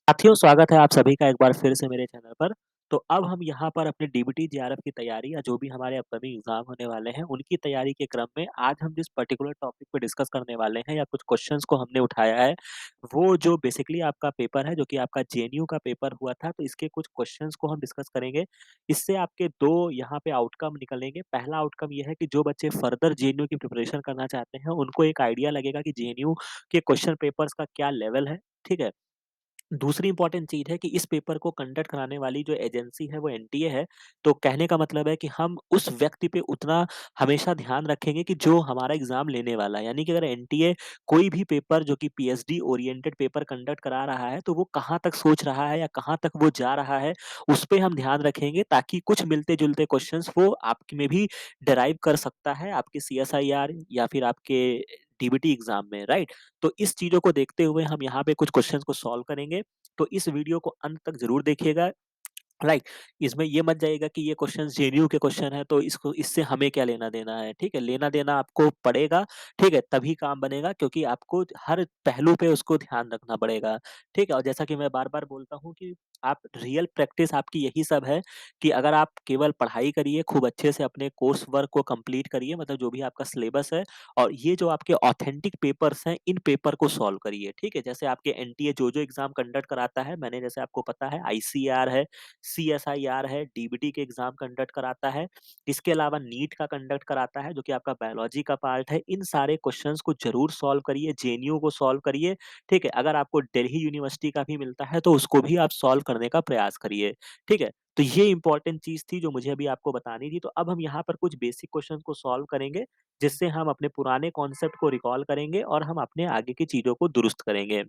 साथियों, स्वागत है आप सभी का एक बार फिर से मेरे चैनल पर। तो अब हम यहाँ पर अपने डीबीटी जेआरएफ की तैयारी या जो भी हमारे अपकमिंग एग्ज़ाम होने वाले हैं, उनकी तैयारी के क्रम में आज हम जिस पर्टिकुलर टॉपिक पे डिस्कस करने वाले हैं या कुछ क्वेश्चंस को हमने उठाया है, वो जो बेसिकली आपका पेपर है, जो कि आपका जेएनयू का पेपर हुआ था, तो इसके कुछ क्वेश्चंस को हम डिस्कस करेंगे। इससे आपके 2 यहाँ पे आउटकम निकलेंगे। पहला आउटकम ये है कि जो बच्चे फर्दर जेएनयू की प्रिपरेशन करना चाहते हैं, उनको एक आइडिया लगेगा कि जेएनयू के क्वेश्चन पेपर्स का क्या लेवल है, ठीक है? दूसरी इम्पोर्टेंट चीज़ है कि इस पेपर को कंडक्ट कराने वाली जो एजेंसी है वो एनटीए है। तो कहने का मतलब है कि हम उस व्यक्ति पे उतना हमेशा ध्यान रखेंगे कि जो हमारा एग्ज़ाम लेने वाला है। यानी कि अगर एनटीए कोई भी पेपर जो कि पीएचडी ओरिएंटेड पेपर कंडक्ट करा रहा है, तो वो कहाँ तक सोच रहा है या कहाँ तक वो जा रहा है, उस पे हम ध्यान रखेंगे ताकि कुछ मिलते-जुलते क्वेश्चन्स वो आप में भी डेराइव कर सकता है आपके सीएसआईआर या फिर आपके डीबीटी एग्ज़ाम में, राइट? तो इस चीज़ों को देखते हुए हम यहाँ पे कुछ क्वेश्चंस को सॉल्व करेंगे। तो इस वीडियो को अंत तक ज़रूर देखिएगा। राइट। इसमें ये मत जाइएगा कि ये क्वेश्चन जेएनयू के क्वेश्चन है तो इसको इससे हमें क्या लेना देना है, ठीक है? लेना देना आपको पड़ेगा, ठीक है? तभी काम बनेगा क्योंकि आपको हर पहलू पे उसको ध्यान रखना पड़ेगा, ठीक है? और जैसा कि मैं बार-बार बोलता हूँ कि आप रियल प्रैक्टिस आपकी यही सब है कि अगर आप केवल पढ़ाई करिए, खूब अच्छे से अपने कोर्स वर्क को कंप्लीट करिए मतलब जो भी आपका सिलेबस है और ये जो आपके ऑथेंटिक पेपर्स हैं, इन पेपर को सॉल्व करिए, ठीक है? जैसे आपके एनटीए जो-जो एग्ज़ाम कंडक्ट कराता है, मैंने जैसे आपको पता है आईसीएआर है, सीएसआईआर है, डीबीटी के एग्ज़ाम कंडक्ट कराता है। इसके अलावा नीट का कंडक्ट कराता है, जो कि आपका बायोलॉजी का पार्ट है। इन सारे क्वेश्चंस को ज़रूर सॉल्व करिए, जेएनयू को सॉल्व करिए, ठीक है? अगर आपको दिल्ली यूनिवर्सिटी का भी मिलता है, तो उसको भी आप सॉल्व करने का प्रयास करिए, ठीक है? तो ये इम्पोर्टेंट चीज़ थी, जो मुझे अभी आपको बतानी थी। तो अब हम यहाँ पर कुछ बेसिक क्वेश्चन को सॉल्व करेंगे, जिससे हम अपने पुराने कॉन्सेप्ट को रिकॉल करेंगे और हम अपने आगे की चीज़ों को दुरुस्त करेंगे।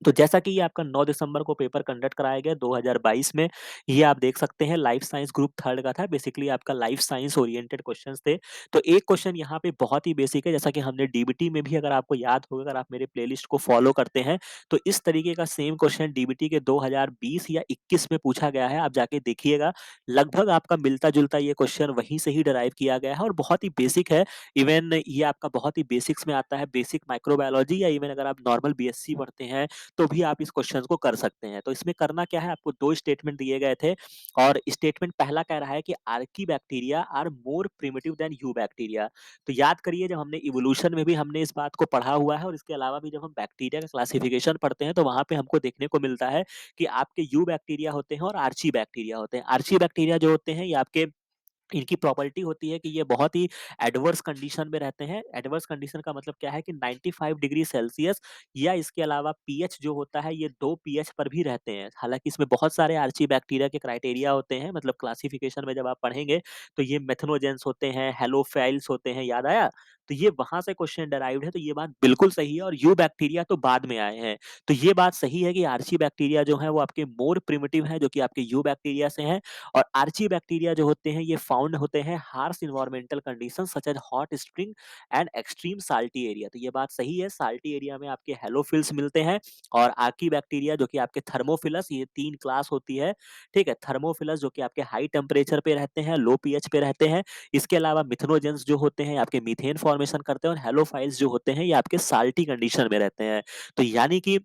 तो जैसा कि ये आपका 9 दिसंबर को पेपर कंडक्ट कराया गया 2022 में, ये आप देख सकते हैं लाइफ साइंस ग्रुप 3 का था, बेसिकली आपका लाइफ साइंस ओरिएंटेड क्वेश्चंस थे। तो एक क्वेश्चन यहाँ पे बहुत ही बेसिक है, जैसा कि हमने डीबीटी में भी अगर आपको याद होगा, अगर आप मेरे प्लेलिस्ट को फॉलो करते हैं, तो इस तरीके का सेम क्वेश्चन डीबीटी के 2020 या 21 में पूछा गया है, आप जाके देखिएगा। लगभग आपका मिलता-जुलता ये क्वेश्चन वहीं से ही डिराइव किया गया है और बहुत ही बेसिक है। इवन ये आपका बहुत ही बेसिक्स में आता है, बेसिक माइक्रोबायोलॉजी या इवन अगर आप नॉर्मल बीएससी पढ़ते हैं, तो भी आप इस क्वेश्चन को कर सकते हैं। तो इसमें करना क्या है, आपको 2 स्टेटमेंट दिए गए थे और स्टेटमेंट पहला कह रहा है कि archaebacteria are more primitive than eubacteria. तो याद करिए जब हमने इवोल्यूशन में भी हमने इस बात को पढ़ा हुआ है और इसके अलावा भी जब हम बैक्टीरिया का क्लासिफिकेशन पढ़ते हैं तो वहाँ पे हमको देखने को मिलता है कि आपके यूबैक्टीरिया होते हैं और आर्ची बैक्टीरिया होते हैं। आर्ची बैक्टीरिया जो होते हैं ये आपके इनकी प्रॉपर्टी होती है कि ये बहुत ही एडवर्स कंडीशन में रहते हैं। एडवर्स कंडीशन का मतलब क्या है कि 95 डिग्री सेल्सियस या इसके अलावा पीएच जो होता है ये 2 पीएच पर भी रहते हैं। हालाँकि इसमें बहुत सारे आर्ची बैक्टीरिया के क्राइटेरिया होते हैं मतलब क्लासिफिकेशन में जब आप पढ़ेंगे तो ये मेथनोजेंस होते हैं, हैलोफाइल्स होते हैं, याद आया? तो ये वहाँ से क्वेश्चन डेराइव्ड है तो ये बात बिल्कुल सही है और यू बैक्टीरिया तो बाद में आए हैं। तो ये बात सही है कि आर्ची बैक्टीरिया जो हैं वो आपके मोर प्रिमिटिव हैं जो कि आपके यू बैक्टीरिया से हैं और आर्ची बैक्टीरिया जो होते हैं ये फाउंड होते हैं harsh environmental condition such as hot spring and extreme salty area. तो ये बात सही है, साल्टी एरिया में आपके हेलोफिल्स मिलते हैं और आर्की बैक्टीरिया जो कि आपके थर्मोफिलस, ये 3 क्लास होती है, ठीक है? थर्मोफिलस जो कि आपके हाई टेम्परेचर पे रहते हैं, लो पीएच पे रहते हैं। इसके अलावा मिथनोजेंस जो होते हैं आपके मीथेन फॉर्मेशन करते हैं और हेलोफाइल्स जो होते हैं ये आपके साल्टी कंडीशन में रहते हैं। तो यानी कि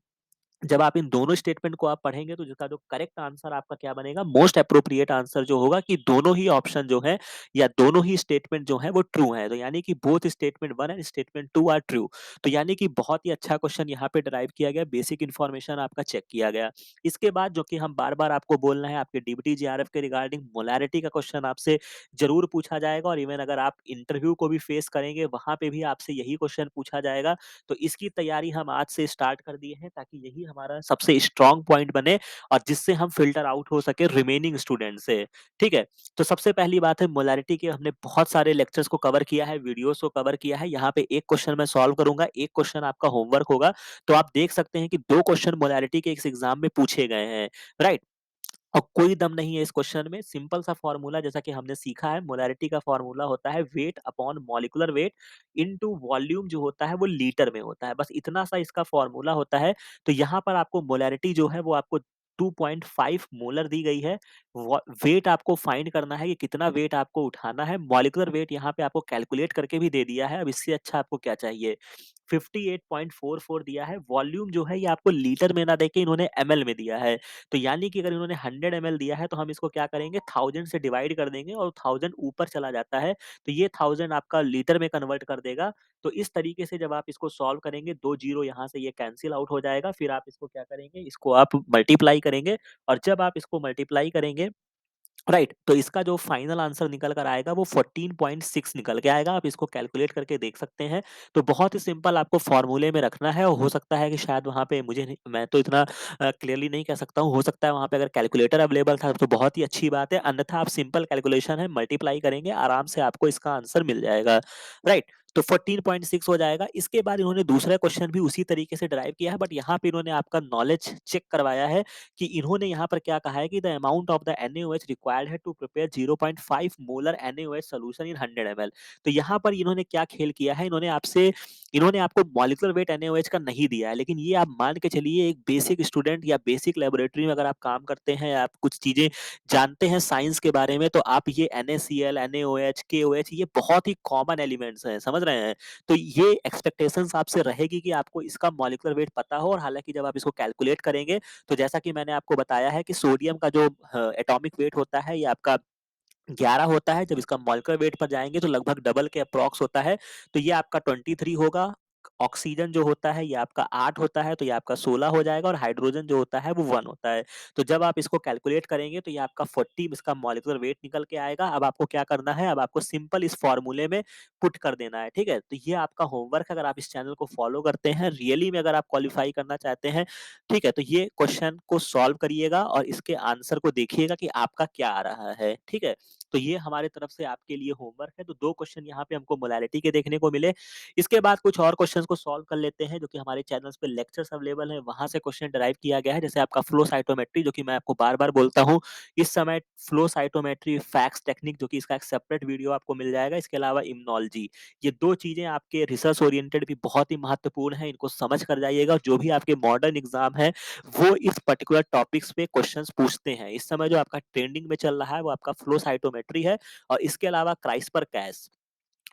जब आप इन दोनों स्टेटमेंट को आप पढ़ेंगे तो जिसका जो करेक्ट आंसर आपका क्या बनेगा, मोस्ट एप्रोप्रिएट आंसर जो होगा कि दोनों ही ऑप्शन जो है या दोनों ही स्टेटमेंट जो है वो ट्रू है। तो यानी कि both statement 1 and statement 2 are true. तो यानी कि बहुत ही अच्छा क्वेश्चन यहाँ पे डिराइव किया गया, बेसिक इन्फॉर्मेशन आपका चेक किया गया। इसके बाद जो कि हम बार बार आपको बोलना है, आपके डीबीटी जेआरएफ के रिगार्डिंग मोलैरिटी का क्वेश्चन आपसे जरूर पूछा जाएगा और इवन अगर आप इंटरव्यू को भी फेस करेंगे वहां पे भी आपसे यही क्वेश्चन पूछा जाएगा। तो इसकी तैयारी हम आज से स्टार्ट कर दिए हैं ताकि यही हमारा सबसे स्ट्रॉन्ग पॉइंट बने और जिससे हम फिल्टर आउट हो सके रिमेनिंग स्टूडेंट से, ठीक है? तो सबसे पहली बात है मोलारिटी के हमने बहुत सारे लेक्चर्स को कवर किया है, वीडियोस को कवर किया है। यहाँ पे एक क्वेश्चन मैं सॉल्व करूंगा, एक क्वेश्चन आपका होमवर्क होगा। तो आप देख सकते हैं कि 2 क्वेश्चन मोलारिटी के इस एग्जाम में पूछे गए हैं, राइट? और कोई दम नहीं है इस क्वेश्चन में, सिंपल सा फॉर्मूला जैसा कि हमने सीखा है, मोलैरिटी का फॉर्मूला होता है weight upon molecular weight into volume जो होता है वो लीटर में होता है। बस इतना सा इसका फॉर्मूला होता है। तो यहाँ पर आपको मोलैरिटी जो है वो आपको 2.5 मोलर दी गई है। वेट आपको फाइंड करना है कि कितना वेट आपको उठाना है। मॉलिक्यूलर वेट यहाँ पे आपको कैलकुलेट करके भी दे दिया है। अब इससे अच्छा आपको क्या चाहिए? 58.44 दिया है। वॉल्यूम जो है ये आपको लीटर में ना देके इन्होंने एमएल में दिया है। तो यानी कि अगर इन्होंने 100 एमएल दिया है तो हम इसको क्या करेंगे 1000 से डिवाइड कर देंगे और 1000 ऊपर चला जाता है, तो ये 1000 आपका लीटर में कन्वर्ट कर देगा। तो इस तरीके से जब आप इसको सॉल्व करेंगे, 2 जीरो यहाँ से ये कैंसल आउट हो जाएगा। फिर आप इसको क्या करेंगे, इसको आप मल्टीप्लाई करेंगे और जब आप इसको मल्टीप्लाई करेंगे, राइट, तो इसका जो फाइनल आंसर निकल कर आएगा वो 14.6 निकल के आएगा। आप इसको कैलकुलेट करके देख सकते हैं। तो बहुत ही सिंपल आपको फॉर्मूले में रखना है और हो सकता है कि शायद वहाँ पे मुझे नहीं, मैं तो इतना क्लियरली नहीं कह सकता हूँ, हो सकता है वहाँ पे अगर कैलकुलेटर अवेलेबल था तो बहुत ही अच्छी बात है, अन्यथा आप सिंपल कैलकुलेशन है मल्टीप्लाई करेंगे, आराम से आपको इसका आंसर मिल जाएगा। राइट, तो 14.6 हो जाएगा। इसके बाद इन्होंने दूसरा क्वेश्चन भी उसी तरीके से ड्राइव किया है, बट यहाँ पे इन्होंने आपका नॉलेज चेक करवाया है कि इन्होंने यहाँ पर क्या कहा है कि the amount of the NaOH required है to prepare 0.5 molar NaOH solution in 100 ml। तो यहाँ पर इन्होंने क्या खेल किया है, इन्होंने आपको मॉलिक्यूलर वेट NaOH का नहीं दिया है, लेकिन ये आप मान के चलिए एक बेसिक स्टूडेंट या बेसिक लेबोरेटरी में अगर आप काम करते हैं या आप कुछ चीजें जानते हैं साइंस के बारे में, तो आप ये NaCl, NaOH, KOH ये बहुत ही कॉमन एलिमेंट्स हैं, समझ रहे हैं। तो ये एक्सपेक्टेशंस आपसे रहेगी कि आपको इसका मॉलिक्यूलर वेट पता हो, और हालांकि जब आप इसको कैलकुलेट करेंगे तो जैसा कि मैंने आपको बताया है कि सोडियम का जो एटॉमिक वेट होता है ये आपका 11 होता है। जब इसका मॉलिक्यूलर वेट पर जाएंगे तो लगभग डबल के अप्रॉक्स होता है, तो ये आपका 23 होगा। ऑक्सीजन जो होता है ये आपका 8 होता है, तो ये आपका 16 हो जाएगा, और हाइड्रोजन जो होता है वो 1 होता है। तो जब आप इसको कैलकुलेट करेंगे तो ये आपका 40 इसका मॉलिक्यूलर वेट निकल के आएगा। अब आपको क्या करना है, अब आपको सिंपल इस फॉर्मूले में पुट कर देना है, ठीक है। तो ये आपका होमवर्क, अगर आप इस चैनल को फॉलो करते हैं, रियली में अगर आप क्वालिफाई करना चाहते हैं, ठीक है, तो ये क्वेश्चन को सॉल्व करिएगा और इसके आंसर को देखिएगा कि आपका क्या आ रहा है, ठीक है। तो ये हमारे तरफ से आपके लिए होमवर्क है। तो 2 क्वेश्चन यहाँ पे हमको मोलारिटी के देखने को मिले। इसके बाद कुछ और क्वेश्चंस को सॉल्व कर लेते हैं जो कि हमारे चैनल्स पे लेक्चर्स अवेलेबल हैं, वहाँ से क्वेश्चन डिराइव किया गया है। जैसे आपका फ्लो साइटोमेट्री, जो कि मैं आपको बार-बार बोलता हूँ, इस समय फ्लो साइटोमेट्री फैक्स टेक्निक, जो कि इसका एक सेपरेट वीडियो आपको मिल जाएगा। इसके अलावा इम्यूनोलॉजी, ये 2 चीज़ें आपके रिसर्च ओरिएंटेड भी बहुत ही महत्वपूर्ण है, इनको समझ कर जाइएगा। जो भी आपके मॉडर्न एग्जाम है वो इस पर्टिकुलर टॉपिक्स पे क्वेश्चंस पूछते हैं। इस समय जो आपका ट्रेंडिंग में चल रहा है वो आपका फ्लो साइटोमेट्री है, और इसके अलावा क्राइस्पर कैस,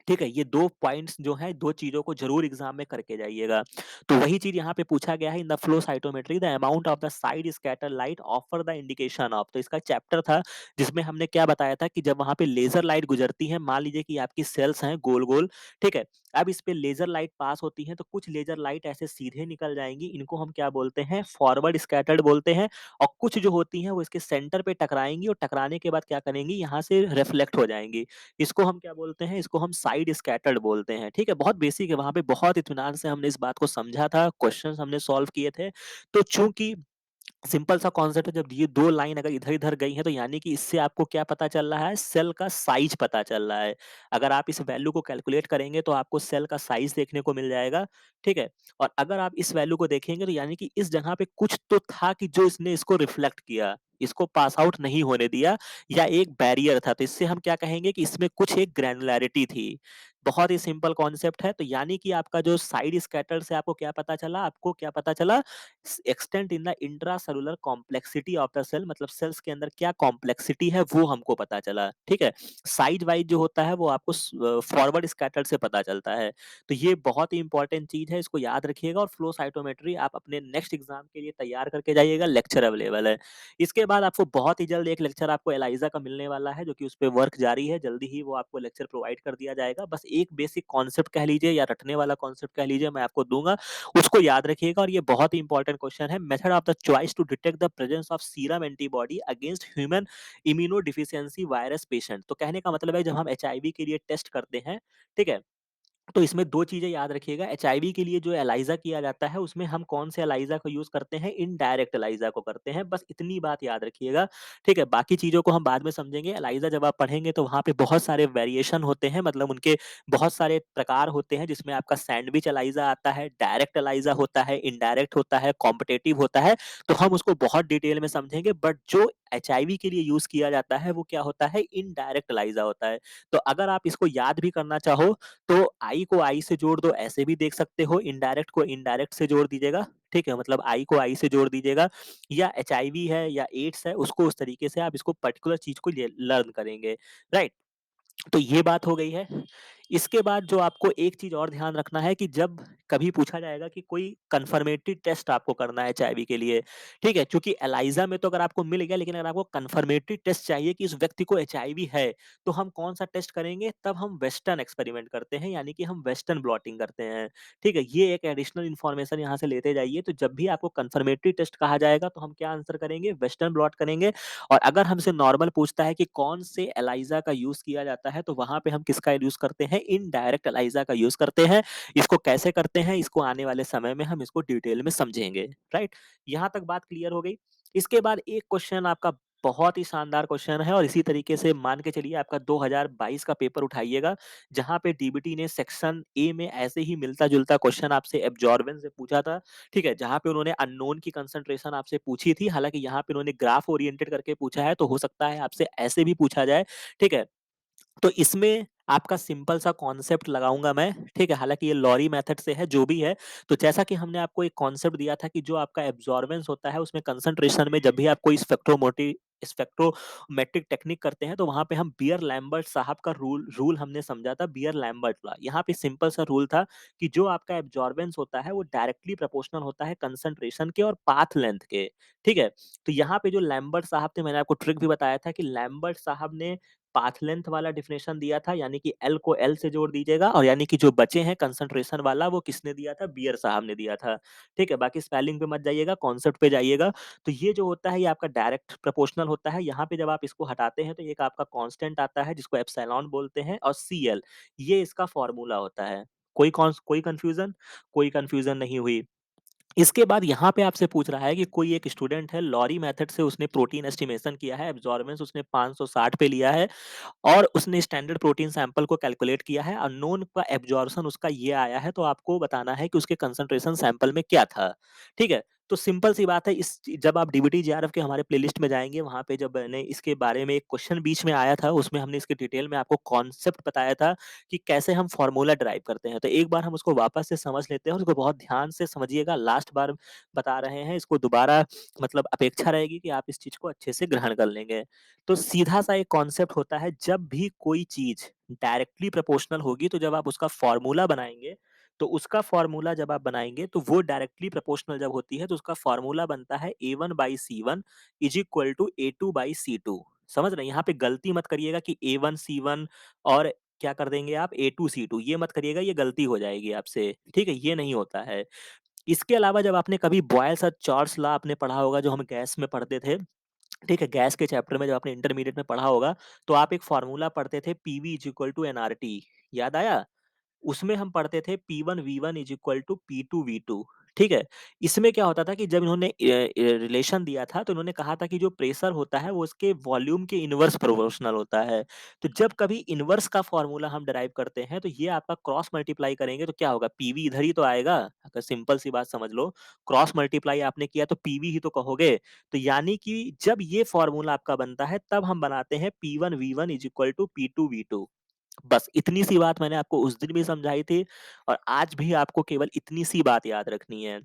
ठीक है। ये 2 पॉइंट्स जो हैं, 2 चीज़ों को ज़रूर एग्ज़ाम में करके जाइएगा। तो वही चीज़ यहाँ पे पूछा गया है, in the flow cytometry the amount of the side scatter light offer the indication of. तो इसका चैप्टर था जिसमें हमने क्या बताया था कि जब वहाँ पे लेज़र लाइट गुजरती है, मान लीजिए कि आपकी सेल्स हैं गोल-गोल, ठीक है। अब इस पे लेज़र लाइट पास होती है तो कुछ लेज़र लाइट ऐसे सीधे निकल जाएँगी, इनको हम क्या बोलते हैं, फॉरवर्ड स्कैटर्ड बोलते हैं। और कुछ जो होती हैं वो इसके सेंटर पे टकराएँगी और टकराने के बाद क्या करेंगी, यहाँ से रिफ्लेक्ट हो जाएँगी। इसको हम क्या बोलते हैं, इसको हम साइड स्कैटर्ड बोलते हैं, ठीक है। बहुत बेसिक है, वहाँ पे बहुत इत्मीनान से हमने इस बात को समझा था, क्वेश्चंस हमने सॉल्व किए थे। तो चूंकि सिंपल सा कॉन्सेप्ट है, जब ये 2 लाइन अगर इधर-इधर गई हैं तो यानी कि इससे आपको क्या पता चल रहा है, सेल का साइज पता चल रहा है। अगर आप इस वैल्यू को कैलकुलेट करेंगे तो आपको सेल का साइज देखने को मिल जाएगा, ठीक है। और अगर आप इस वैल्यू को देखेंगे तो यानी कि इस जगह पे कुछ तो था कि जो इसने इसको रिफ्लेक्ट किया, इसको पास आउट नहीं होने दिया, या एक बैरियर था। तो इससे हम क्या कहेंगे कि इसमें कुछ एक ग्रैन्युलैरिटी थी। बहुत ही सिंपल कॉन्सेप्ट है। तो यानी कि आपका जो साइड स्कैटर से आपको क्या पता चला, आपको क्या पता चला, extent in the intracellular complexity of the cell, मतलब सेल्स के अंदर क्या कॉम्प्लेक्सिटी है वो हमको पता चला, ठीक है। साइज वाइज जो होता है वो आपको फॉरवर्ड स्कैटर से पता चलता है। तो ये बहुत ही इंपॉर्टेंट चीज है, इसको याद रखिएगा। और फ्लो साइटोमेट्री आप अपने नेक्स्ट एग्जाम के लिए तैयार करके जाइएगा, लेक्चर अवेलेबल है। इसके बाद आपको बहुत ही जल्द एक लेक्चर आपको एलाइजा का मिलने वाला है, जो कि उस पर वर्क जारी है, जल्दी ही वो आपको लेक्चर प्रोवाइड कर दिया जाएगा। बस एक बेसिक कॉन्सेप्ट कह लीजिए या रटने वाला कॉन्सेप्ट कह लीजिए, मैं आपको दूंगा, उसको याद रखिएगा। और ये बहुत ही इंपॉर्टेंट क्वेश्चन है, method of the choice to detect the presence of serum antibody against human immunodeficiency virus patient. तो कहने का मतलब है जब हम एचआईवी के लिए टेस्ट करते हैं, ठीक है, तो इसमें 2 चीज़ें याद रखिएगा। एचआईवी के लिए जो एलाइज़ा किया जाता है, उसमें हम कौन से एलाइज़ा को यूज़ करते हैं, इनडायरेक्ट एलाइज़ा को करते हैं। बस इतनी बात याद रखिएगा, ठीक है? बाकी चीज़ों को हम बाद में समझेंगे। एलाइज़ा जब आप पढ़ेंगे तो वहाँ पे बहुत सारे वेरिएशन होते हैं, मतलब उनके बहुत सारे प्रकार होते हैं, जिसमें आपका सैंडविच एलाइज़ा आता है, डायरेक्ट एलाइज़ा होता है, इनडायरेक्ट होता है, कॉम्पिटिटिव होता है। तो हम उसको बहुत डिटेल में समझेंगे, बट जो एचआईवी के लिए यूज़ किया जाता है, वो क्या होता है, इनडायरेक्ट एलाइज़ा होता है। तो अगर आप इसको याद भी करना चाहो तो आई को आई से जोड़ दो, ऐसे भी देख सकते हो, इनडायरेक्ट को इनडायरेक्ट से जोड़ दीजिएगा, ठीक है, मतलब आई को आई से जोड़ दीजिएगा, या एचआईवी है या एड्स है उसको उस तरीके से आप इसको पर्टिकुलर चीज को लर्न करेंगे, राइट। तो ये बात हो गई है। इसके बाद जो आपको एक चीज़ और ध्यान रखना है कि जब कभी पूछा जाएगा कि कोई कन्फर्मेटरी टेस्ट आपको करना है एचआईवी के लिए, ठीक है? क्योंकि एलाइज़ा में तो अगर आपको मिल गया, लेकिन अगर आपको कन्फर्मेटरी टेस्ट चाहिए कि इस व्यक्ति को एचआईवी है, तो हम कौन-सा टेस्ट करेंगे? तब हम वेस्टर्न एक्सपेरिमेंट करते हैं, यानी कि हम वेस्टर्न ब्लॉटिंग करते हैं, ठीक है? ये एक एडिशनल इन्फॉर्मेशन यहाँ से लेते जाइए, तो जब भी आपको कन्फर्मेटरी टेस्ट कहा जाएगा, तो हम क्या आंसर करेंगे? वेस्टर्न ब्लॉट करेंगे। और अगर हमसे नॉर्मल पूछता है कि कौन से एलाइज़ा का यूज़ किया जाता है, तो वहाँ पे हम किसका यूज़ करते हैं? इनडायरेक्ट एलाइज़ा का यूज़ करते हैं। इसको कैसे करते हैं, इसको आने वाले समय में हम इसको डिटेल में समझेंगे, राइट? यहाँ तक बात क्लियर हो गई। इसके बाद एक क्वेश्चन आपका बहुत ही शानदार क्वेश्चन है, और इसी तरीके से मान के चलिए आपका 2022 का पेपर उठाइएगा, जहाँ पे डीबीटी ने सेक्शन ए में ऐसे ही मिलता-जुलता क्वेश्चन आपसे एब्जॉर्बेंस से पूछा था, ठीक है? जहाँ पे उन्होंने अननोन की कंसंट्रेशन आपसे पूछी थी, हालाँकि यहाँ पे उन्होंने ग्राफ ओरिएंटेड करके पूछा है, तो हो सकता है आपसे ऐसे भी पूछा जाए, ठीक है? तो इसमें आपका सिंपल सा कॉन्सेप्ट लगाऊँगा मैं, ठीक है? हालाँकि ये लॉरी मेथड से है, जो भी है। तो जैसा कि हमने आपको एक कॉन्सेप्ट दिया था कि जो आपका एब्ज़ॉर्बेंस होता है, उसमें कंसंट्रेशन में जब भी आप कोई स्पेक्ट्रोमेट्रिक टेक्निक करते हैं, तो वहाँ पे हम बियर लैम्बर्ट साहब का रूल रूल हमने समझा था, बियर लैम्बर्ट लॉ। यहाँ पे सिंपल सा रूल था कि जो आपका एब्ज़ॉर्बेंस होता है, वो डायरेक्टली प्रोपोर्शनल होता है कंसंट्रेशन के और पाथ लेंथ के, ठीक है? तो यहाँ पे जो लैम्बर्ट साहब थे, मैंने आपको ट्रिक भी बताया था कि लैम्बर्ट साहब ने पाथ लेंथ वाला डेफिनेशन दिया था, यानी कि एल को एल से जोड़ दीजिएगा, और यानी कि जो बचे हैं कंसंट्रेशन वाला, वो किसने दिया था? बियर साहब ने दिया था, ठीक है? बाकी स्पेलिंग पे मत जाइएगा, कॉन्सेप्ट पे जाइएगा। तो ये जो होता है, ये आपका डायरेक्ट प्रोपोर्शनल होता है। यहाँ पे जब आप इसको हटाते हैं, तो एक आपका कांस्टेंट आता है जिसको एप्सिलॉन बोलते हैं, और सीएल, ये इसका फॉर्मूला होता है। कोई कंफ्यूजन? कोई कंफ्यूजन नहीं हुई। इसके बाद यहाँ पे आपसे पूछ रहा है कि कोई एक स्टूडेंट है, लॉरी मेथड से उसने प्रोटीन एस्टिमेशन किया है, एब्जॉर्बेंस उसने 560 पे लिया है, और उसने स्टैंडर्ड प्रोटीन सैंपल को कैलकुलेट किया है, अननोन का एब्जॉर्प्शन उसका ये आया है, तो आपको बताना है कि उसके कंसंट्रेशन सैंपल में क्या था, ठीक है? तो सिंपल सी बात है, जब आप डीबीटी जेआरएफ के हमारे प्लेलिस्ट में जाएँगे, वहाँ पे जब मैंने इसके बारे में एक क्वेश्चन बीच में आया था, उसमें हमने इसके डिटेल में आपको कॉन्सेप्ट बताया था कि कैसे हम फॉर्मूला डिराइव करते हैं। तो एक बार हम उसको वापस से समझ लेते हैं, और उसको बहुत ध्यान से समझिएगा, लास्ट बार बता रहे हैं, इसको दोबारा मतलब अपेक्षा रहेगी कि आप इस चीज़ को अच्छे से ग्रहण कर लेंगे। तो सीधा-सा एक कॉन्सेप्ट होता है, जब भी कोई चीज़ डायरेक्टली प्रोपोर्शनल होगी, तो जब आप उसका फ़ॉर्मूला बनाएँगे, तो उसका फ़ॉर्मूला जब आप बनाएँगे, तो वो डायरेक्टली प्रोपोर्शनल जब होती है, तो उसका फ़ॉर्मूला बनता है A1/C1 is equal to A2/C2। समझ रहे हैं? यहाँ पे गलती मत करिएगा कि A1 C1 और क्या कर देंगे आप A2 C2, ये मत करिएगा, ये गलती हो जाएगी आपसे, ठीक है? ये नहीं होता है। इसके अलावा जब आपने कभी बॉयल्स और चार्ल्स लॉ आपने पढ़ा होगा, जो हम गैस में पढ़ते थे, ठीक है? गैस के चैप्टर में जब आपने इंटरमीडिएट में पढ़ा होगा, तो आप एक फ़ॉर्मूला पढ़ते थे, PV is equal to NRT, याद आया? उसमें हम पढ़ते थे P1 V1 is equal to P2 V2, ठीक है? इसमें क्या होता था कि जब इन्होंने रिलेशन दिया था, तो इन्होंने कहा था कि जो प्रेशर होता है, वो उसके वॉल्यूम के इनवर्स प्रोपोर्शनल होता है। तो जब कभी इनवर्स का फ़ॉर्मूला हम डिराइव करते हैं, तो ये आपका क्रॉस मल्टीप्लाई करेंगे, तो क्या होगा? पीवी इधर ही तो आएगा। अगर सिंपल सी बात समझ लो, क्रॉस मल्टीप्लाई आपने किया, तो पीवी ही तो कहोगे। तो यानी कि जब ये फ़ॉर्मूला आपका बनता है, तब हम बनाते हैं P1 V1 is equal to P2 V2। बस इतनी सी बात मैंने आपको उस दिन भी समझाई थी, और आज भी आपको केवल इतनी सी बात याद रखनी है।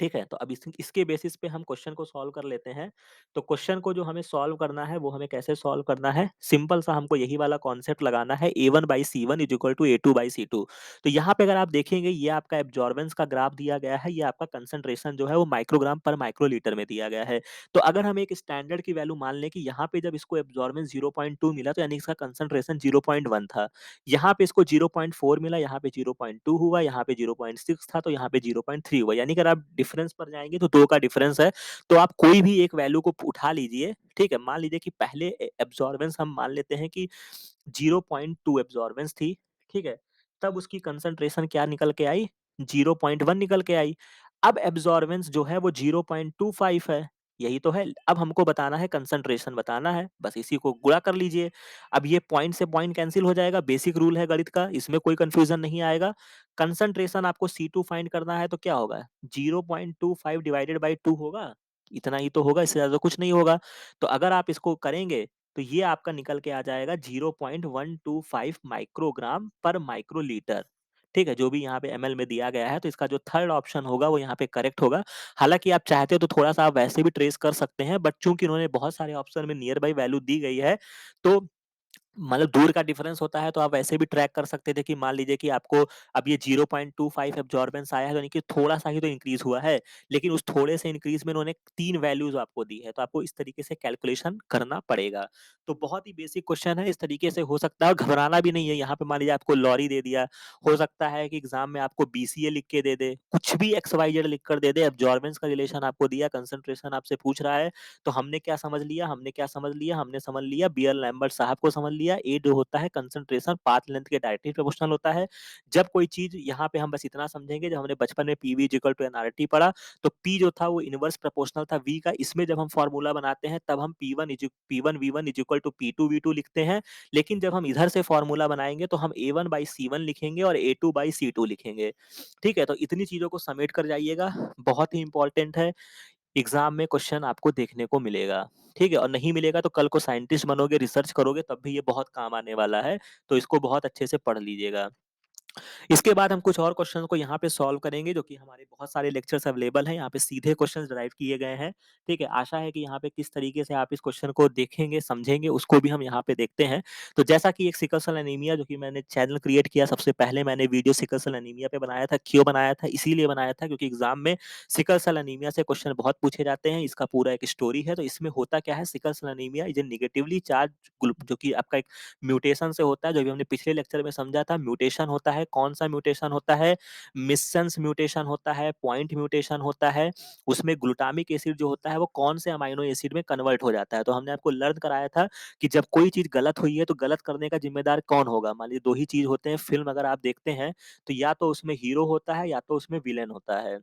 ठीक है? तो अब इसके बेसिस पे हम क्वेश्चन को सॉल्व कर लेते हैं। तो क्वेश्चन को जो हमें सॉल्व करना है, वो हमें कैसे सॉल्व करना है? सिंपल सा हमको यही वाला कॉन्सेप्ट लगाना है, A1/C1 is equal to A2/C2। तो यहाँ पे अगर आप देखेंगे, ये आपका एब्जॉर्बेंस का ग्राफ दिया गया है, ये आपका कंसंट्रेशन जो है वो माइक्रोग्राम पर माइक्रोलीटर में दिया गया है। तो अगर हम एक स्टैंडर्ड की वैल्यू मान लें कि यहाँ पे जब इसको एब्जॉर्बेंस 0.2 मिला, तो यानी इसका कंसंट्रेशन 0.1 था। यहाँ पे इसको 0.4 मिला, यहाँ पे 0.2 हुआ, यहाँ पे 0.6 था, तो यहाँ पे 0.3 हुआ। यानी अगर आप डिफरेंस पर जाएँगे, तो 2 का डिफरेंस है। तो आप कोई भी एक वैल्यू को उठा लीजिए, ठीक है? मान लीजिए कि पहले एब्जॉर्बेंस हम मान लेते हैं कि 0.2 एब्जॉर्बेंस थी, ठीक है? तब उसकी कंसंट्रेशन क्या निकल के आई? 0.1 निकल के आई। अब एब्जॉर्बेंस जो है वो 0.25 है, यही तो है। अब हमको बताना है, कंसंट्रेशन बताना है, बस इसी को गुणा कर लीजिए। अब ये पॉइंट से पॉइंट कैंसल हो जाएगा, बेसिक रूल है गणित का, इसमें कोई कन्फ्यूजन नहीं आएगा। कंसंट्रेशन आपको C2 फाइंड करना है, तो क्या होगा? 0.25 डिवाइडेड बाय 2 होगा, इतना ही तो होगा, इससे ज़्यादा कुछ नहीं होगा। तो अगर आप इसको करेंगे, तो ये आपका निकल के आ जाएगा 0.125 माइक्रोग्राम पर माइक्रोलीटर, ठीक है? जो भी यहाँ पे एमएल में दिया गया है, तो इसका जो थर्ड ऑप्शन होगा, वो यहाँ पे करेक्ट होगा। हालाँकि आप चाहते हो तो थोड़ा-सा आप वैसे भी ट्रेस कर सकते हैं, बट चूँकि उन्होंने बहुत सारे ऑप्शन में नियर बाय वैल्यू दी गई है, तो मतलब दूर का डिफरेंस होता है तो आप वैसे भी ट्रैक कर सकते थे कि मान लीजिए कि आपको अब ये 0.25 एब्जॉर्बेंस आया है, यानी कि थोड़ा-सा ही तो इंक्रीज़ हुआ है, लेकिन उस थोड़े से इंक्रीज़ में उन्होंने 3 वैल्यूज़ आपको दी है, तो आपको इस तरीके से कैलकुलेशन करना पड़ेगा। तो बहुत ही बेसिक क्वेश्चन है, इस तरीके से हो सकता है और घबराना भी नहीं है, यहाँ पे मान लीजिए आपको लॉरी दे दिया, हो सकता है कि एग्ज़ाम में आपको बीसीए लिख के दे दे, कुछ भी एक्स-वाई-ज़ेड लिख कर दे दे, एब्जॉर्बेंस का रिलेशन आपको दिया, कंसंट्रेशन आपसे पूछ रहा है, तो हमने क्या समझ लिया, हमने क्या समझ लिया, हमने समझ लिया बीयर लैम्बर्ट साहब को समझ लिया। ए जो होता है कंसंट्रेशन पाथ लेंथ के डायरेक्टली प्रोपोर्शनल होता है। जब कोई चीज़ यहाँ पे हम बस इतना समझेंगे, जब हमने बचपन में PV is equal to NRT पढ़ा, तो पी जो था वो इनवर्स प्रोपोर्शनल था वी का। इसमें जब हम फॉर्मूला बनाते हैं तब हम P one V one is equal to P two लिखते हैं। लेकिन जब हम इधर से फॉर्मूला बनाएंगे तो हम A1 बाई C1 लिखेंगे और A2 बाई C2 लिखेंगे। ठीक है, तो इतनी चीजों को समेट कर जाइएगा, बहुत ही इंपॉर्टेंट है। एग्जाम में क्वेश्चन आपको देखने को मिलेगा। ठीक है, और नहीं मिलेगा तो कल को साइंटिस्ट बनोगे, रिसर्च करोगे, तब भी ये बहुत काम आने वाला है। तो इसको बहुत अच्छे से पढ़ लीजिएगा। इसके बाद हम कुछ और क्वेश्चन को यहाँ पे सॉल्व करेंगे, जो कि हमारे बहुत सारे लेक्चर्स अवेलेबल हैं, यहाँ पे सीधे क्वेश्चन ड्राइव किए गए हैं। ठीक है, आशा है कि यहाँ पे किस तरीके से आप इस क्वेश्चन को देखेंगे, समझेंगे, उसको भी हम यहाँ पे देखते हैं। तो जैसा कि एक सिकल सेल एनीमिया, जो कि मैंने चैनल क्रिएट किया, सबसे पहले मैंने वीडियो सिकल सेल एनीमिया पे बनाया था। क्यों बनाया था? इसीलिए बनाया था क्योंकि एग्जाम में सिकल सेल एनीमिया से क्वेश्चन बहुत पूछे जाते हैं। इसका पूरा एक स्टोरी है। तो इसमें होता क्या है, sickle cell anaemia is a negatively charge group, जो कि आपका एक म्यूटेशन से होता है, जो भी हमने पिछले लेक्चर में समझा था। म्यूटेशन होता है, कौन सा म्यूटेशन होता है? मिससेंस म्यूटेशन होता है, पॉइंट म्यूटेशन होता है। उसमें ग्लूटामिक एसिड जो होता है वो कौन से अमाइनो एसिड में कन्वर्ट हो जाता है। तो हमने आपको लर्न कराया था कि जब कोई चीज गलत हुई है तो गलत करने का जिम्मेदार कौन होगा। मान लीजिए दो ही चीज होते हैं, फिल्म अगर आप देखते हैं तो या तो उसमें हीरो होता है या तो उसमें विलेन होता है।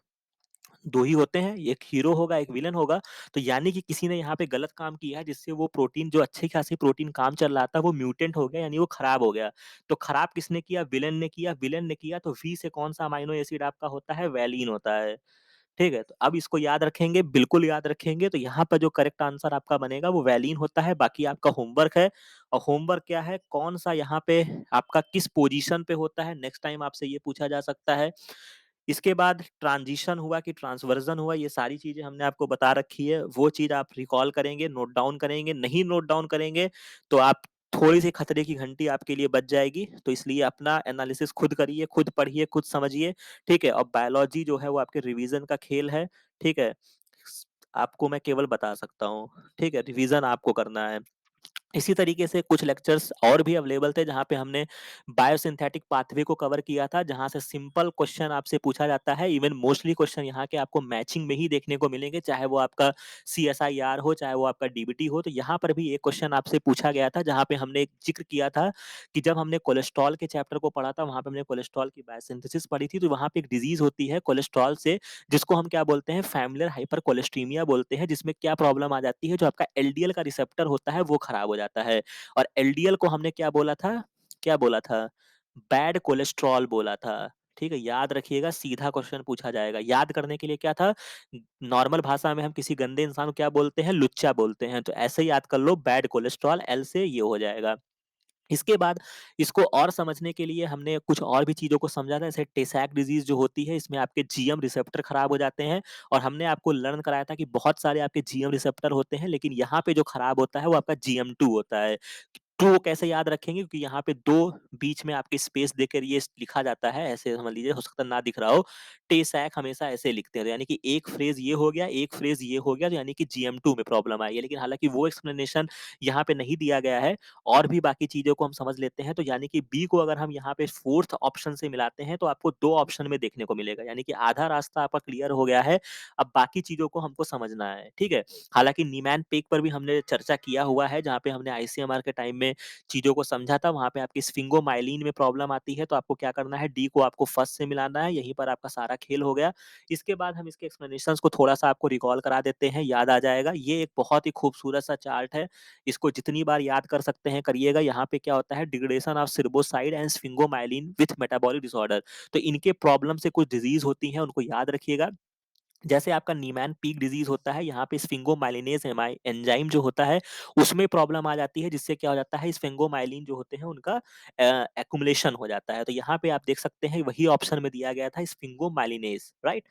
दो ही होते हैं, एक हीरो होगा, एक विलेन होगा। तो यानी कि किसी ने यहाँ पे गलत काम किया है, जिससे वो प्रोटीन, जो अच्छी खासी प्रोटीन काम चल रहा था, वो म्यूटेंट हो गया, यानी वो खराब हो गया। तो खराब किसने किया? विलेन ने किया। विलेन ने किया तो वी से कौन सा अमाइनो एसिड आपका होता है? वैलीन होता है। ठीक है, तो अब इसको याद रखेंगे, बिल्कुल याद रखेंगे। तो यहाँ पर जो करेक्ट आंसर आपका बनेगा वो वैलीन होता है। बाकी आपका होमवर्क है, और होमवर्क क्या है, कौन सा यहाँ पे आपका किस पोजीशन पे होता है, नेक्स्ट टाइम आपसे ये पूछा जा सकता है। इसके बाद ट्रांजिशन हुआ कि ट्रांसवर्जन हुआ, ये सारी चीजें हमने आपको बता रखी है। वो चीज आप रिकॉल करेंगे, नोट डाउन करेंगे। नहीं नोट डाउन करेंगे तो आप थोड़ी सी खतरे की घंटी आपके लिए बज जाएगी। तो इसलिए अपना एनालिसिस खुद करिए, खुद पढ़िए, खुद समझिए। ठीक है, और बायोलॉजी जो है वो आपके रिवीजन का खेल है। ठीक है, आपको मैं केवल बता सकता हूँ। ठीक है, रिवीजन आपको करना है। इसी तरीके से कुछ लेक्चर्स और भी अवेलेबल थे, जहाँ पे हमने बायोसिंथेटिक पाथवे को कवर किया था, जहाँ से सिंपल क्वेश्चन आपसे पूछा जाता है। इवन मोस्टली क्वेश्चन यहाँ के आपको मैचिंग में ही देखने को मिलेंगे, चाहे वो आपका CSIR हो, चाहे वो आपका DBT हो। तो यहाँ पर भी एक क्वेश्चन आपसे पूछा गया था, जहाँ पे हमने एक जिक्र किया था कि जब हमने कोलेस्ट्रॉल के चैप्टर को पढ़ा था, वहाँ पे हमने कोलेस्ट्रॉल की बायोसिंथेसिस पढ़ी थी। तो वहाँ पे एक डिजीज होती है कोलेस्ट्रॉल से, जिसको हम क्या बोलते हैं? फैमिलियर हाइपरकोलेस्ट्रीमिया बोलते हैं। जिसमें क्या प्रॉब्लम आ जाती है, जो आपका LDL का रिसेप्टर होता है वो खराब हो जाता है। और LDL को हमने क्या बोला था? क्या बोला था? बैड कोलेस्ट्रॉल बोला था। ठीक है, याद रखिएगा, सीधा क्वेश्चन पूछा जाएगा। याद करने के लिए क्या था? नॉर्मल भाषा में हम किसी गंदे इंसान को क्या बोलते हैं? लुच्चा बोलते हैं। तो ऐसे ही याद कर लो, बैड कोलेस्ट्रॉल, एल से ये हो जाएगा। इसके बाद इसको और समझने के लिए हमने कुछ और भी चीज़ों को समझा था। जैसे टेसैक डिज़ीज़ जो होती है, इसमें आपके जीएम रिसेप्टर खराब हो जाते हैं। और हमने आपको लर्न कराया था कि बहुत सारे आपके जीएम रिसेप्टर होते हैं, लेकिन यहाँ पे जो खराब होता है वो आपका GM2 होता है। तो वो कैसे याद रखेंगे? क्योंकि यहाँ पे 2 बीच में आपके स्पेस देकर ये लिखा जाता है, ऐसे समझ लीजिए, हो सकता है ना दिख रहा हो। टेसैक हमेशा ऐसे लिखते हैं, तो यानी कि एक फ्रेज ये हो गया, एक फ्रेज ये हो गया, तो यानी कि GM2 में प्रॉब्लम आई है। लेकिन हालांकि वो एक्सप्लेनेशन यहाँ पे नहीं दिया गया है। और भी बाकी चीजों को हम समझ लेते हैं। तो यानी कि बी को अगर हम यहाँ पे फोर्थ ऑप्शन से मिलाते हैं, तो आपको 2 ऑप्शन में देखने को मिलेगा। यानी कि आधा रास्ता आपका क्लियर हो गया है। अब बाकी चीजों को हमको समझना है। ठीक है, हालांकि नीमैन पेक पर भी हमने चर्चा किया हुआ है, जहाँ पे हमने ICMR के टाइम में चीजों को समझा था। वहां पे आपकी स्फिंगोमाइलिन में प्रॉब्लम आती है, तो आपको क्या करना है? डी को आपको फर्स्ट से मिलाना है। यहीं पर आपका सारा खेल हो गया। इसके बाद हम इसके एक्सप्लेनेशंस को थोड़ा सा आपको रिकॉल करा देते हैं, याद आ जाएगा। ये एक बहुत ही खूबसूरत सा चार्ट है, इसको जितनी बार याद कर सकते हैं करिएगा। यहाँ पे क्या होता है? Degradation of cerebroside and sphingomyelin with metabolic disorder. तो इनके प्रॉब्लम से कुछ डिजीज होती हैं, उनको याद रखिएगा। जैसे आपका नीमैन पीक डिजीज होता है, यहाँ पे स्फिंगोमाइलिनेज एंजाइम जो होता है उसमें प्रॉब्लम आ जाती है, जिससे क्या हो जाता है? स्फिंगोमाइलिन जो होते हैं उनका एक्युमुलेशन हो जाता है। तो यहाँ पे आप देख सकते हैं, वही ऑप्शन में दिया गया था, स्फिंगोमाइलिनेज, राइट।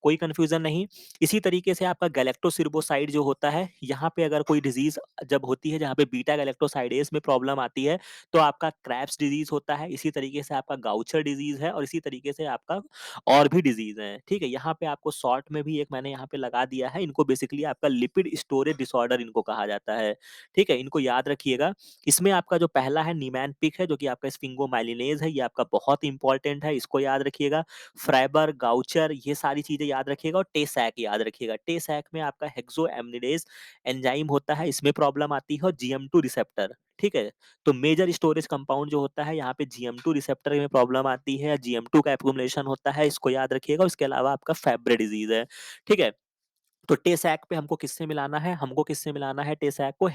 कोई कन्फ्यूज़न नहीं। इसी तरीके से आपका गैलेक्टोसिर्बोसाइड जो होता है, यहाँ पे अगर कोई डिज़ीज़ जब होती है जहाँ पे बीटा गैलेक्टोसाइडेज़ में प्रॉब्लम आती है, तो आपका क्रेब्स डिज़ीज़ होता है, इसी तरीके से आपका गाउचर डिज़ीज़ है और इसी तरीके से आपका और भी डिज़ीज़ हैं, ठीक है? यहाँ पे आपको शॉर्ट में भी एक मैंने यहाँ पे लगा दिया है, इनको बेसिकली आपका लिपिड स्टोरेज डिसऑर्डर इनको कहा जाता है, ठीक है? इनको याद रखिएगा। इसमें आपका जो पहला है निमैन-पिक है, जो कि आपका स्फिंगोमाइलिनेज है, ये आपका बहुत इंपॉर्टेंट है, इसको याद रखिएगा। फ्राइबर, गाउचर ये सारी चीज़ें याद रखिएगा और टे-सैक याद रखिएगा। टे-सैक में आपका हेक्सोएमिनिडेज़ एंजाइम होता है, इसमें प्रॉब्लम आती है और जीएम2 रिसेप्टर, ठीक है? तो मेजर स्टोरेज कंपाउंड जो होता है, यहाँ पे जीएम2 रिसेप्टर में प्रॉब्लम आती है, जीएम2 का एक्युमुलेशन होता है, इसको याद रखिएगा। इसके अलावा आपका फैब्री डिज़ीज़ है, ठीक है? तो टे-सैक पे हमको किससे मिलाना है? हमको किससे मिलाना है टे-सैक को?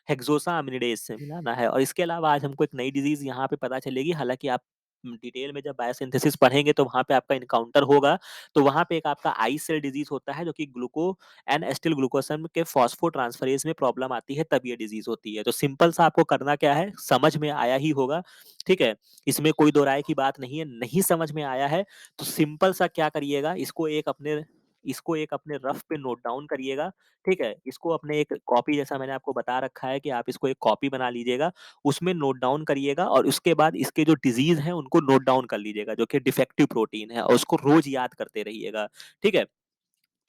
हेक्सोसामिनिडेज़ से मिलाना है और इसके अलावा आज हमको एक नई डिज़ीज़ यहाँ पे पता चलेगी, हालाँकि आप डिटेल में जब बायोसिंथेसिस पढ़ेंगे तो वहाँ पे आपका एनकाउंटर होगा। तो वहाँ पे एक आपका आई सेल डिज़ीज़ होता है जो कि ग्लूको एन एसिटिल ग्लूकोसन के फॉस्फोट्रांसफरेज़ में प्रॉब्लम आती है, तब ये डिज़ीज़ होती है। तो सिंपल सा आपको करना क्या है, समझ में आया ही होगा, ठीक है? इसमें कोई दो राय की बात नहीं है, नहीं समझ में आया है तो सिंपल सा क्या करिएगा, इसको एक अपने रफ पे नोट डाउन करिएगा, ठीक है? इसको अपने एक कॉपी जैसा मैंने आपको बता रखा है कि आप इसको एक कॉपी बना लीजिएगा, उसमें नोट डाउन करिएगा और उसके बाद इसके जो डिज़ीज़ हैं उनको नोट डाउन कर लीजिएगा, जो कि डिफेक्टिव प्रोटीन है और उसको रोज़ याद करते रहिएगा, ठीक है?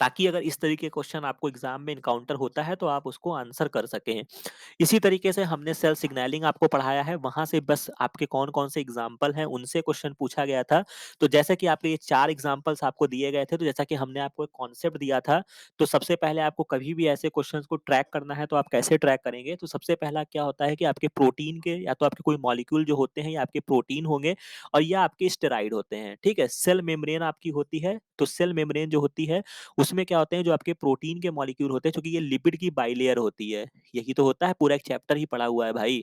ताकि अगर इस तरीके के क्वेश्चन आपको एग्ज़ाम में एनकाउंटर होता है तो आप उसको आंसर कर सकें। इसी तरीके से हमने सेल सिग्नलिंग आपको पढ़ाया है, वहाँ से बस आपके कौन-कौन से एग्ज़ाम्पल हैं, उनसे क्वेश्चन पूछा गया था। तो जैसे कि आपके ये 4 एग्ज़ाम्पल्स आपको दिए गए थे, तो जैसा कि हमने आपको एक कॉन्सेप्ट दिया था, तो सबसे पहले आपको कभी भी ऐसे क्वेश्चन्स को ट्रैक करना है, तो आप कैसे ट्रैक करेंगे? तो सबसे पहला क्या होता है कि आपके प्रोटीन के या तो आपके कोई मॉलिक्यूल जो होते हैं, या आपके प्रोटीन होंगे और या आपके स्टेरॉइड होते हैं, ठीक है? सेल मेम्ब्रेन आपकी होती है, तो सेल मेम्ब्रेन जो होती है, उसमें क्या होते हैं, जो आपके प्रोटीन के मॉलिक्यूल होते हैं, चूँकि ये लिपिड की बाइलेयर होती है, यही तो होता है, पूरा एक चैप्टर ही पढ़ा हुआ है भाई।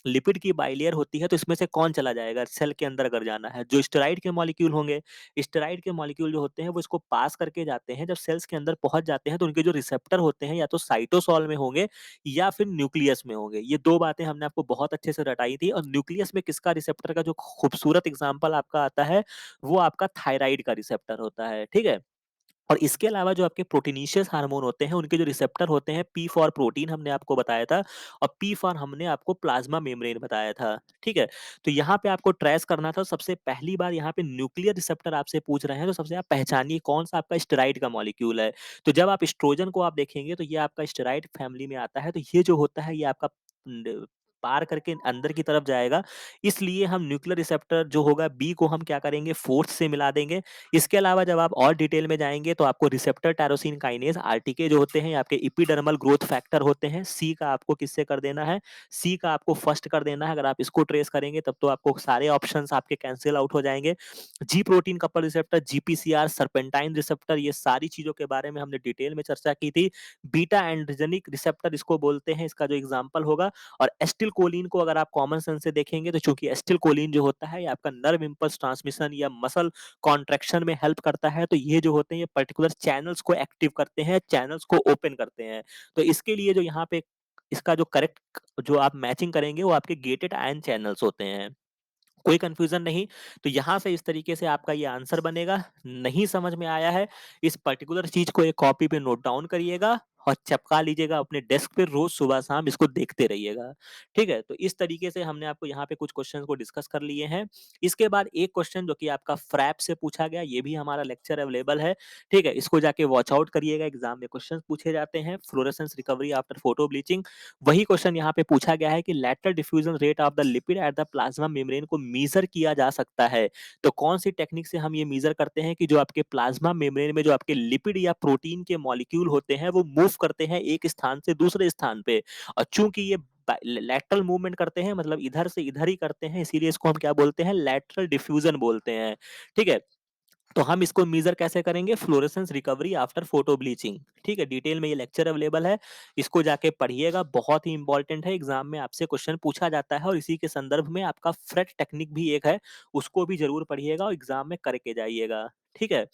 लिपिड की बाइलेयर होती है तो इसमें से कौन चला जाएगा सेल के अंदर अगर जाना है? जो स्टेरॉइड के मॉलिक्यूल होंगे, स्टेरॉइड के मॉलिक्यूल जो होते हैं वो इसको पास करके जाते हैं, जब सेल्स के अंदर पहुँच जाते हैं तो उनके जो रिसेप्टर होते हैं या तो साइटोसोल में होंगे या फिर न्यूक्लियस में होंगे। ये 2 बातें हमने आपको बहुत अच्छे से रटाई थी और न्यूक्लियस में किसका रिसेप्टर का जो खूबसूरत एग्ज़ाम्पल आपका आता है, वो आपका थायराइड का रिसेप्टर होता है, ठीक है? और इसके अलावा जो आपके प्रोटीनेशियस हार्मोन होते हैं, उनके जो रिसेप्टर होते हैं, पी फॉर प्रोटीन हमने आपको बताया था और पी फॉर हमने आपको प्लाज्मा मेम्ब्रेन बताया था, ठीक है? तो यहाँ पे आपको ट्रेस करना था, सबसे पहली बार यहाँ पे न्यूक्लियर रिसेप्टर आपसे पूछ रहे हैं, तो सबसे आप पहचानिए कौन-सा आपका स्टेरॉइड का मॉलिक्यूल है। तो जब आप एस्ट्रोजन को आप देखेंगे, तो ये आपका स्टेरॉइड फैमिली में आता है, तो ये जो होता है, ये आपका पार करके अंदर की तरफ जाएगा, इसलिए हम न्यूक्लियर रिसेप्टर जो होगा बी को हम क्या करेंगे, फोर्थ से मिला देंगे। इसके अलावा जब आप और डिटेल में जाएँगे तो आपको रिसेप्टर टायरोसिन काइनेज आरटीके जो होते हैं, ये आपके एपिडर्मल ग्रोथ फैक्टर होते हैं। सी का आपको किससे कर देना है? सी का आपको फर्स्ट कर देना है। अगर आप इसको ट्रेस करेंगे तब तो आपको सारे ऑप्शंस आपके कैंसल आउट हो जाएँगे। जी protein couple receptor, GPCR, serpentine receptor, ये सारी चीज़ों के बारे में हमने डिटेल में चर्चा की थी। बीटा एंड्रोजेनिक रिसेप्टर इसको बोलते हैं, इसका जो एग्ज़ाम्पल होगा और एसिटिलकोलिन को अगर आप कॉमन सेंस से देखेंगे तो चूँकि एसिटिलकोलिन जो होता है, ये आपका नर्व इम्पल्स ट्रांसमिशन या मसल कॉन्ट्रैक्शन में हेल्प करता है, तो ये जो होते हैं ये पर्टिकुलर चैनल्स को एक्टिव करते हैं, चैनल्स को ओपन करते हैं। तो इसके लिए जो यहाँ पे इसका जो करेक्ट जो आप मैचिंग करेंगे वो आपके गेटेड आयन चैनल्स होते हैं। कोई कन्फ्यूज़न नहीं, तो यहाँ से इस तरीके से आपका ये आंसर बनेगा। नहीं समझ में आया है, इस पर्टिकुलर चीज़ को एक कॉपी पे नोट डाउन करिएगा और चिपका लीजिएगा अपने डेस्क पे, रोज़ सुबह-शाम इसको देखते रहिएगा। ठीक है? तो इस तरीके से हमने आपको यहाँ पे कुछ क्वेश्चंस को डिस्कस कर लिए हैं। इसके बाद एक क्वेश्चन जो कि आपका फ्रैप से पूछा गया, ये भी हमारा लेक्चर अवेलेबल है। ठीक है? इसको जाके वॉच आउट करिएगा, एग्ज़ाम में क्वेश्चंस पूछे जाते हैं। Fluorescence recovery after photo bleaching, वही क्वेश्चन यहाँ पे पूछा गया है कि lateral diffusion rate of the lipid at the plasma membrane को मेजर किया जा सकता है। तो कौन सी टेक्निक से हम ये मेजर करते हैं कि जो आपके प्लाज्मा मेम्ब्रेन में जो आपके लिपिड या प्रोटीन के मॉलिक्यूल होते हैं वो मूव करते हैं एक स्थान से दूसरे स्थान पे, और चूंकि ये लैटरल मूवमेंट करते हैं, मतलब इधर से इधर ही करते हैं, इसीलिए इसको हम क्या बोलते हैं, लैटरल डिफ्यूजन बोलते हैं। ठीक है? तो हम इसको मेजर कैसे करेंगे, fluorescence recovery after photo bleaching. ठीक है, डिटेल में ये लेक्चर अवेलेबल है, इसको जाके पढ़िएगा, बहुत ही इंपॉर्टेंट है, एग्जाम में आपसे क्वेश्चन पूछा जाता है और इसी के संदर्भ में आपका फ्रेट टेक्निक भी एक है, उसको भी जरूर पढ़िएगा और एग्जाम में करके जाइएगा। ठीक है?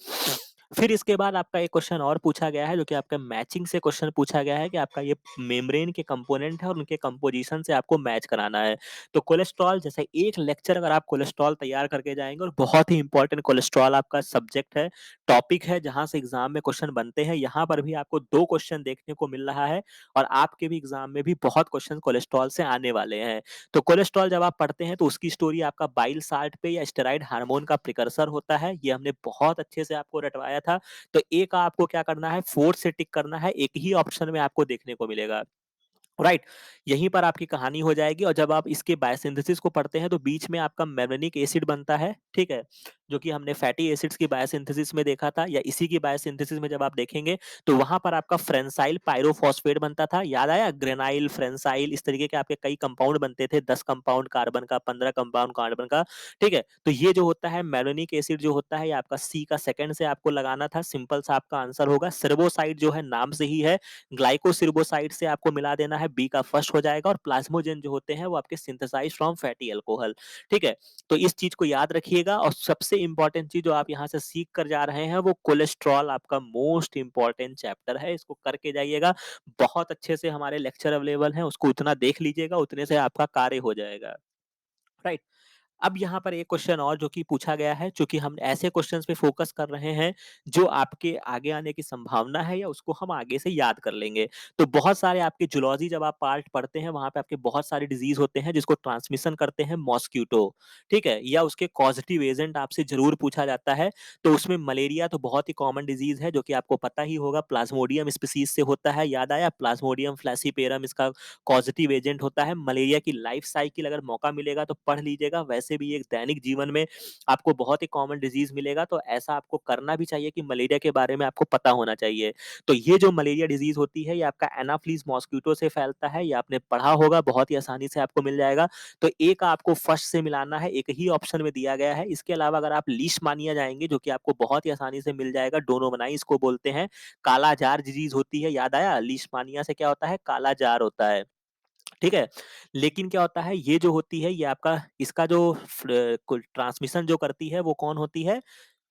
फिर इसके बाद आपका एक क्वेश्चन और पूछा गया है जो कि आपका मैचिंग से क्वेश्चन पूछा गया है कि आपका ये मेम्ब्रेन के कंपोनेंट है और उनके कंपोजिशन से आपको मैच कराना है। तो कोलेस्ट्रॉल जैसे एक लेक्चर अगर आप कोलेस्ट्रॉल तैयार करके जाएँगे और बहुत ही इंपॉर्टेंट कोलेस्ट्रॉल आपका सब्जेक्ट है, टॉपिक है जहाँ से एग्ज़ाम में क्वेश्चन बनते हैं। यहाँ पर भी आपको 2 क्वेश्चन देखने को मिल रहा है और आपके भी एग्ज़ाम में भी बहुत क्वेश्चन कोलेस्ट्रॉल से आने वाले हैं। तो कोलेस्ट्रॉल जब आप पढ़ते हैं तो उसकी स्टोरी आपका बाइल साल्ट पे या स्टेरॉइड हार्मोन का प्रिकर्सर होता है। ये हमने बहुत अच्छे से आपको रटवाया था। तो ए का आपको क्या करना है, 4 से टिक करना है, एक ही ऑप्शन में आपको देखने को मिलेगा। राइट, यहीं पर आपकी कहानी हो जाएगी और जब आप इसके बायोसिंथेसिस को पढ़ते हैं तो बीच में आपका मेलानिक एसिड बनता है, ठीक है? जो कि हमने फैटी एसिड्स की बायोसिंथेसिस में देखा था या इसी की बायोसिंथेसिस में जब आप देखेंगे तो वहाँ पर आपका फ्रेंसाइल पाइरोफॉस्फेट बनता था, याद आया? ग्रेनाइल, फ्रेंसाइल इस तरीके के आपके कई कंपाउंड बनते थे, 10 कंपाउंड कार्बन का, 15 कंपाउंड कार्बन का, ठीक है? तो ये जो होता है मेलानिक एसिड जो होता है ये आपका सी का सेकंड से आपको लगाना था, सिंपल सा आपका आंसर होगा। सेर्बोसाइड जो है नाम से ही है, ग्लाइकोसिर्बोसाइड से आपको मिला देना है, बी का फर्स्ट हो जाएगा और प्लाज्मोजेन जो होते हैं वो आपके सिंथेसाइज्ड फ्रॉम फैटी अल्कोहल, ठीक है? तो इस चीज को याद रखिएगा और सबसे इंपॉर्टेंट चीज जो आप यहाँ से सीख कर जा रहे हैं वो कोलेस्ट्रॉल आपका मोस्ट इंपॉर्टेंट चैप्टर है, इसको करके जाइएगा। बहुत अच्छे से हमारे लेक्चर अवेलेबल हैं, उसको उतना देख लीजिएगा, उतने से आपका कार्य हो जाएगा। राइट। अब यहाँ पर एक क्वेश्चन और जो कि पूछा गया है, चूँकि हम ऐसे क्वेश्चन्स पे फ़ोकस कर रहे हैं, जो आपके आगे आने की संभावना है या उसको हम आगे से याद कर लेंगे। तो बहुत सारे आपके जूलॉजी जब आप पार्ट पढ़ते हैं, वहाँ पे आपके बहुत सारे डिज़ीज़ होते हैं, जिसको ट्रांसमिशन करते हैं मॉस्क्यूटो, ठीक है? या उसके कॉज़ेटिव एजेंट आपसे ज़रूर पूछा जाता है। तो उसमें मलेरिया तो बहुत ही कॉमन डिज़ीज़ है, जो कि आपको पता ही होगा, प्लाज़्मोडियम स्पीशीज़ से होता है, याद आया? प्लाज़्मोडियम फ्लैसीपेरम इसका पॉजिटिव एजेंट होता है। मलेरिया की लाइफ साइकिल अगर मौका मिलेगा तो पढ़ लीजिएगा। वैसे भी एक दैनिक जीवन में आपको बहुत ही कॉमन डिजीज़ मिलेगा, तो ऐसा आपको करना भी चाहिए कि मलेरिया के बारे में आपको पता होना चाहिए। तो ये जो मलेरिया डिजीज़ होती है, ये आपका एनाफ्लीज़ मॉस्क्यूटो से फैलता है। ये आपने पढ़ा होगा, बहुत ही आसानी से आपको मिल जाएगा। तो ए का आपको फर्स्ट से मिलाना है, एक ही ऑप्शन में दिया गया है। इसके अलावा अगर आप लीशमानिया जाएँगे, जो कि आपको बहुत ही आसानी से मिल जाएगा, डोनोमनाई इसको बोलते हैं। काला-जार डिजीज़ होती है, याद आया? लीशमानिया से क्या होता है? काला-जार होता है। ठीक है? लेकिन क्या होता है, ये जो होती है, ये आपका इसका जो कुल ट्रांसमिशन जो करती है, वो कौन होती है?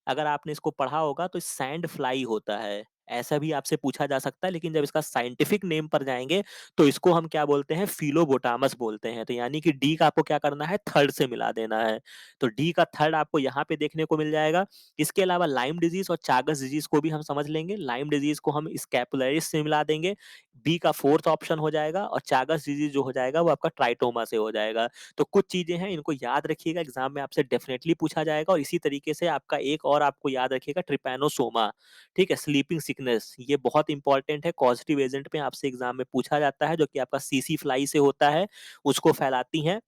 अगर आपने इसको पढ़ा होगा तो सैंड फ्लाई होता है। ऐसा भी आपसे पूछा जा सकता है, लेकिन जब इसका साइंटिफिक नेम पर जाएँगे तो इसको हम क्या बोलते हैं? फिलोबोटामस बोलते हैं। तो यानी कि डी का आपको क्या करना है? थर्ड से मिला देना है। तो डी का थर्ड आपको यहाँ पे देखने को मिल जाएगा। इसके अलावा लाइम डिज़ीज़ और चागस डिज़ीज़ को भी हम समझ लेंगे। लाइम डिज़ीज़ को हम स्कैपुलरिस से मिला देंगे। बी का फोर्थ ऑप्शन हो जाएगा और चागस डिज़ीज़ जो हो जाएगा वो आपका ट्राइटोमा से हो जाएगा। तो कुछ चीज़ें हैं, इनको याद रखिएगा, एग्ज़ाम में आपसे डेफ़िनेटली पूछा जाएगा और इसी तरीके से आपका एक और आपको याद रखिएगा, ट्रिपैनोसोमा, ठीक है? स्लीपिंग सिकनेस, ये बहुत इंपॉर्टेंट है, कॉज़ेटिव एजेंट में आपसे एग्ज़ाम में पूछा जाता है, जो कि आपका सीसी फ्लाई से होता है, उसको फैलाती हैं।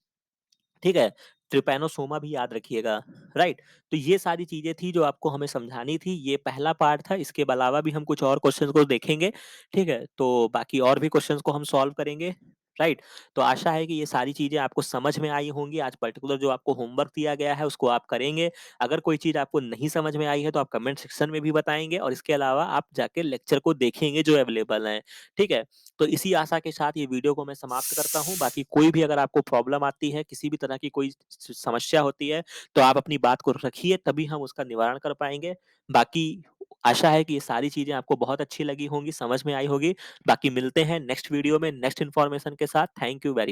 ठीक है? ट्रिपैनोसोमा भी याद रखिएगा, राइट? तो ये सारी चीज़ें थी जो आपको हमें समझानी थी, ये पहला पार्ट था, इसके अलावा भी हम कुछ और क्वेश्चंस को देखेंगे, ठीक है? तो बाकी और भी क्वेश्चंस को हम सॉल्व करेंगे, राइट? तो आशा है कि ये सारी चीज़ें आपको समझ में आई होंगी, आज पर्टिकुलर जो आपको होमवर्क दिया गया है उसको आप करेंगे। अगर कोई चीज़ आपको नहीं समझ में आई है तो आप कमेंट सेक्शन में भी बताएँगे और इसके अलावा आप जाके लेक्चर को देखेंगे जो अवेलेबल हैं, ठीक है? तो इसी आशा के साथ ये वीडियो को मैं समाप्त करता हूँ। बाकी कोई भी अगर आपको प्रॉब्लम आती है, किसी भी तरह की कोई समस्या होती है, तो आप अपनी बात को रखिए, तभी हम उसका निवारण कर पाएँगे। बाकी आशा है कि ये सारी चीज़ें आपको बहुत अच्छी लगी होंगी, समझ में आई होगी। बाकी मिलते हैं नेक्स्ट वीडियो में नेक्स्ट इन्फॉर्मेशन के साथ। Thank you very